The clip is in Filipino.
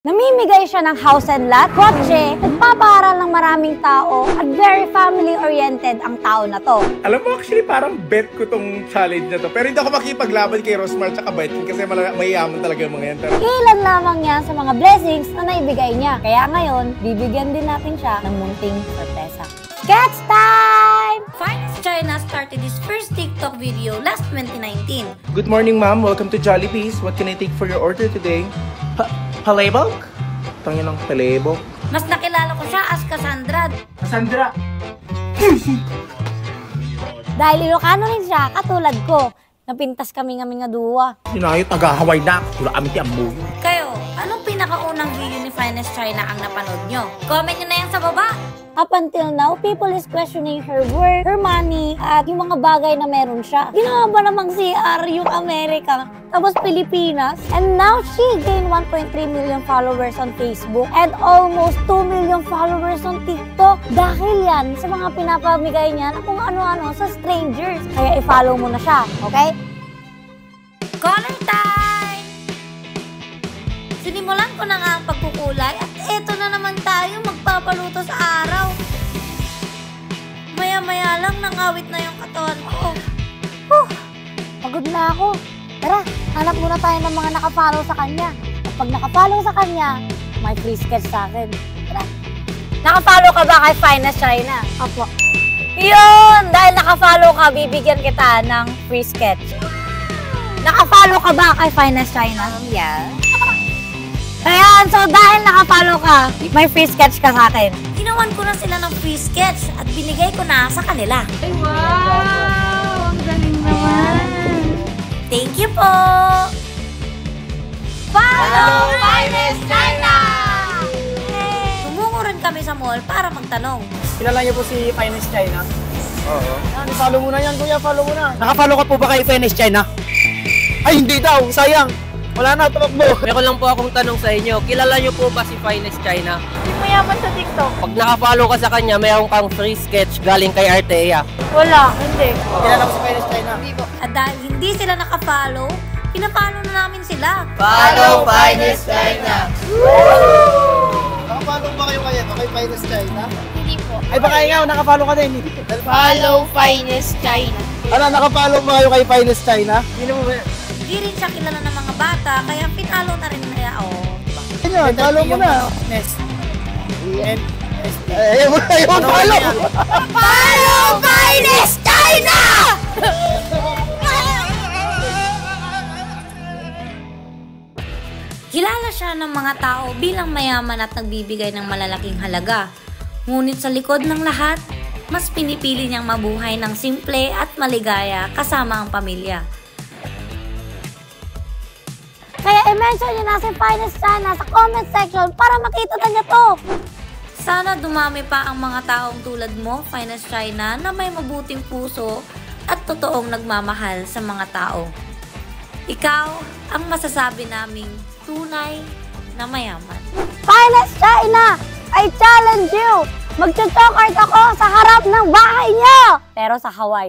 Namimigay siya ng house and lot, kotse, nagpapaaral ng maraming tao, at very family-oriented ang tao na to. Alam mo, actually, parang bet ko tong challenge na to. Pero hindi ako makipaglaban kay Rosmar at Viking kasi mayayaman talaga yung mga yan. Pero Ilan lamang yan sa mga blessings na naibigay niya. Kaya ngayon, bibigyan din natin siya ng munting sorpresa. Sketch time! Finest China started his first TikTok video last 2019. good morning, ma'am. Welcome to Jollibee's. What can I take for your order today? Palebok? Tangin ng palebok. Mas nakilala ko siya as Cassandra. Cassandra! Dahil Ilocano rin siya, katulad ko, napintas kami nga duwa. Sinayot, nag-ahaway na. Tula kami ti amoy. Kayo, anong pinakaunang video ni Finest China ang napanood nyo? Comment nyo na yan sa baba! Up until now, people is questioning her work, her money, at yung mga bagay na meron siya. Ginawa ba namang CR yung Amerika, tapos Pilipinas? And now, she gained 1.3 million followers on Facebook and almost 2 million followers on TikTok. Dahil yan sa mga pinapamigay niya na kung ano-ano sa strangers. Kaya i-follow mo na siya, okay? Color time! Sinimulan ko na nga ang pagkukulay at eto na naman tayo magpapaluto sa araw. Maya-maya lang nangawit na yung katawan ko. Pagod na ako. Tara, hanap muna tayo ng mga nakafollow sa kanya. At pag nakafollow sa kanya, may free sketch sa akin. Tara. Nakafollow ka ba kay Finest China? Opo. Yun! Dahil nakafollow ka, bibigyan kita ng free sketch. Nakafollow ka ba kay Finest China? Yeah. Ayan, so dahil nakafollow ka, may free sketch ka sa akin. Ginawan ko na sila ng free sketch at binigay ko na sa kanila. Ay, wow! Ang galing naman! Thank you po! Follow Finest China! Tumungo rin kami sa mall para magtanong. Kilala niyo po si Finest China? Oo. Yan, follow mo na yan, kuya, follow mo na. Naka-follow ka po ba kay Finest China? Ay, hindi daw, sayang. Wala na, tumakbo. Meron lang po akong tanong sa inyo. Kilala niyo po ba si Finest China? Hindi mo yaman sa TikTok. Pag naka-follow ka sa kanya, mayroon kang free sketch galing kay Artea. Wala, hindi. Kilala ko si Finest China. At dahil hindi sila nakafollow, pinafollow na namin sila. Follow Finest China! Naka-follow ba kayo ngayon? Okay, Finest China? Hindi po. Ay, baka ikaw, naka-follow ka din. Follow Finest China. Ano, naka-follow ba kayo kay Finest China? Hindi mo ba? Hindi rin siya kilala ng mga bata, kaya pinalo na rin nila. Diba? Ayun, follow mo na. Yes. Ayun mo na yung follow. Follow Finest China! Kilala siya ng mga tao bilang mayaman at nagbibigay ng malalaking halaga. Ngunit sa likod ng lahat, mas pinipili niyang mabuhay ng simple at maligaya kasama ang pamilya. Kaya i-mention nyo na si Finest China sa comment section para makita na niya to. Sana dumami pa ang mga taong tulad mo, Finest China, na may mabuting puso at totoong nagmamahal sa mga tao. Ikaw ang masasabi naming tunay na mayaman. Finest China, I challenge you! Magcho-chokart ako sa harap ng bahay niyo! Pero sa Hawaii.